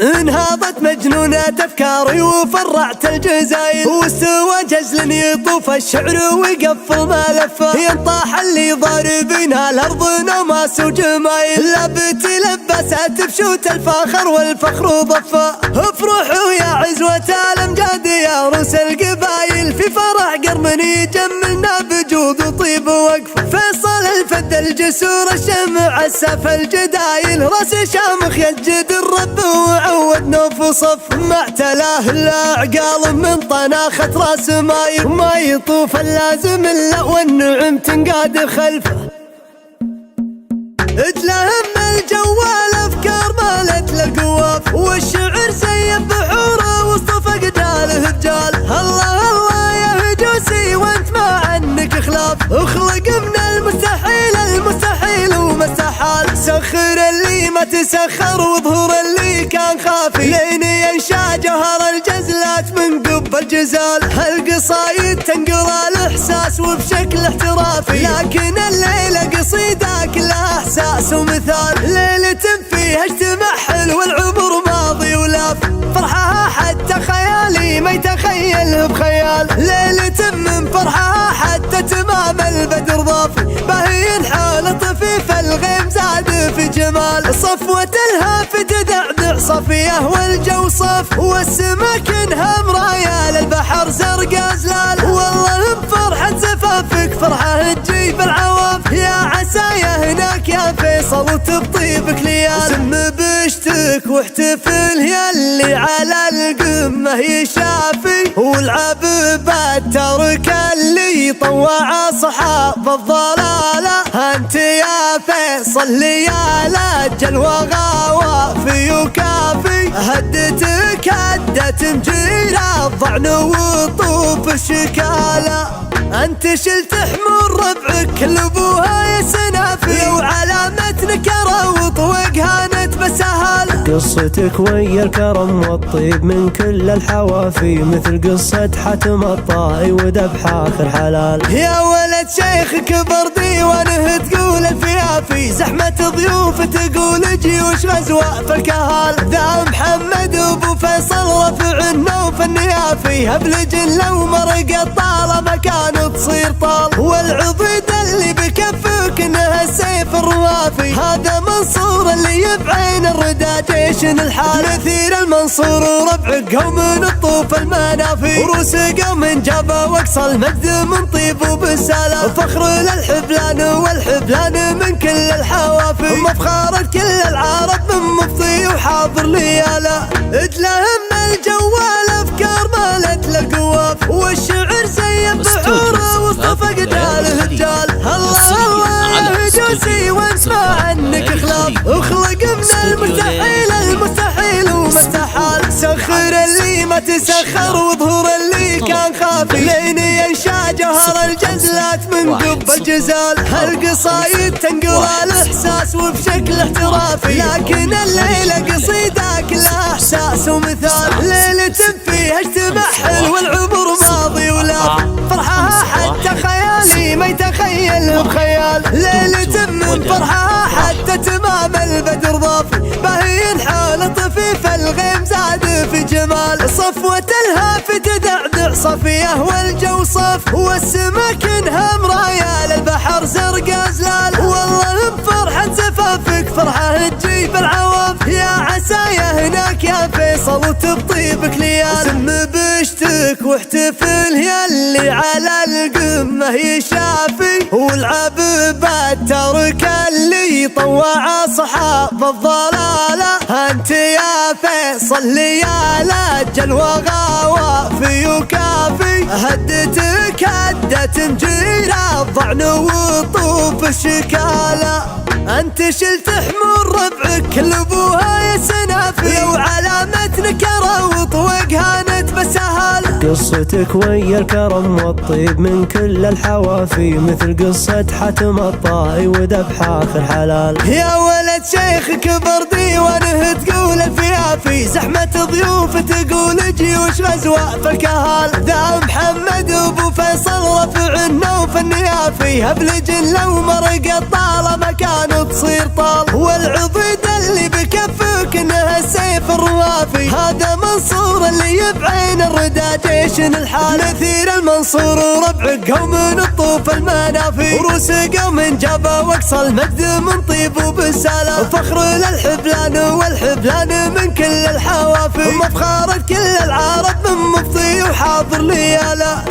انهضت مجنونة أفكاري وفرعت الجزايل، واستوى جزل يطوف الشعر ويقفل ما لفه، ينطاح اللي ضاربينها الأرض نوماس وجمايل، لابت لبست بشوت الفخر والفخر ضفه، افرحوا يا عزوة الأمجاد يا روس القبايل، في فرح قرمن يجملنا بجود وطيب ووقفه، فيصل الفد الجسور الشمع السف الجدايل، راس شامخ يسجد الرب وعود نوف وصف، ما اعتلاه الا عقال من طناخة راس مايل، ما يطوف اللازم الا والنعم تنقاد خلفه، اتلهم الجوال افكار مالت للقواف، والشعر زيب بحوره واصطفى قجاله بجال، الله الله يا هجوسي وانت ما عنك خلاف، اخلق من المستحيل المستحيل وما استحال، سخر اللي ما تسخر وظهور اللي كان خافي، لين ينشا جوهر الجزلات من قب الجزال، هالقصايد تنقل الاحساس وبشكل احترافي، لكن الليله قصيده كلها احساس ومثال، ليله فيها اجتماع حلو العمر ماضي ولاف، فرحها حتى خيالي ما يتخيله بخيال، ليله من فرحها حتى تمام البدر ضافي، باهين حال طفيف الغيم زاد في جمال، صفوة الهافت دعدع صفيه والجو صف، والسمك انها مرايا للبحر زرقا زلال، والله بفرحة زفافك فرحة تجيب العواف، يا عسايا هناك يا فيصل وتبطيبك ليال، سم بشتك واحتفل يا اللي على القمة يشافي، والعب بالترك اللي طوع اصحاب الضلالة، انت يا فيصل ليال اجل وغاوى في وكافي، هدتك هدت مجيرة الضعن وطوف الشكالة، انت شلت حمر ربعك كل ابوها يا سنافي، وعلامة نكرة وطوق هانت بسهالة، قصتك ويا الكرم والطيب من كل الحوافي، مثل قصة حاتم الطائي وذبح آخر حلال، يا ولد شيخ كبر ديوانه تقول الفيافي، زحمة ضيوف تقول جيوش غزوة في الكهال، ذا محمد ابو فيصل رفع النوف النيافي، هبلج لو مرق الطالة مكان تصير طال، والعضيد اللي بكفك انها السيف الروافي، هذا منصور اللي بعين الردى جيش الحال، مثير المنصور وربع قوم الطوف المنافي، وروس قوم جابا واقصى المجد من طيب وبسالة، فخر للحبلان والحبلان من كل الحوافي، مفخرة كل العرب من مفضي وحاضر لياله، اتلهم الجوال افكار مالت للقواف، والشعر زيب بحوره واصطفى قجاله بجال، الله الله يا هجوسي وانت ما عنك خلاف، اخلق من المستحيل المستحيل وما استحال، سخر اللي ما تسخر وظهور اللي كان خافي، لين ينشا جوهر الجزلات من قب الجزال، هالقصايد تنقل الاحساس وبشكل احترافي، لكن الليله قصيده كلها احساس ومثال، ليله فيها اجتماع حلو العمر ماضي ولاف، فرحها حتى خيالي ما يتخيله بخيال، ليله من فرحها حتى تمام البدر ضافي، باهين حال طفيف الغيم زاد في جمال، صفوة الهافت دعدع صفيه والجو صف، والسمك انها مرايا للبحر زرقا زلال، والله بفرحة زفافك فرحة تجيب العواف، يا عسايا هناك يا فيصل وتبطيبك ليال، سم بشتك واحتفل يا اللي على القمة يشافي، والعب بالترك اللي طوع اصحاب الضلالة، انت يا فيصل ليال اجل وغاوى في وكافي، هدتك هدت مجيرة الضعن وطوف الشكالة، انت شلت حمر ربعك كل ابوها يا سنافي، وعلامة نكرة وطوق هانت بسهالة، قصتك ويا الكرم والطيب من كل الحوافي، مثل قصة حاتم الطائي وذبح آخر حلال، يا ولد شيخ كبر ديوانه تقول الفيافي، زحمة ضيوف تقول جيوش غزوة في الكهال، ذا محمد ابو فيصل رفع النوف النيافي، هبلج لو مرق الطالة مكان تصير طال، والعضيد اللي بكفك انها السيف سيف الروافي. هذا منصور اللي بعين الردى جيش الحال، مثير المنصور وربع قوم الطوف المنافي. وروس قوم جابوا واقصى المجد من طيب وبالسلام، فخر للحبلان والحبلان من كل الحوافي. مفخرة كل العرب من مفضي وحاضر ليالا.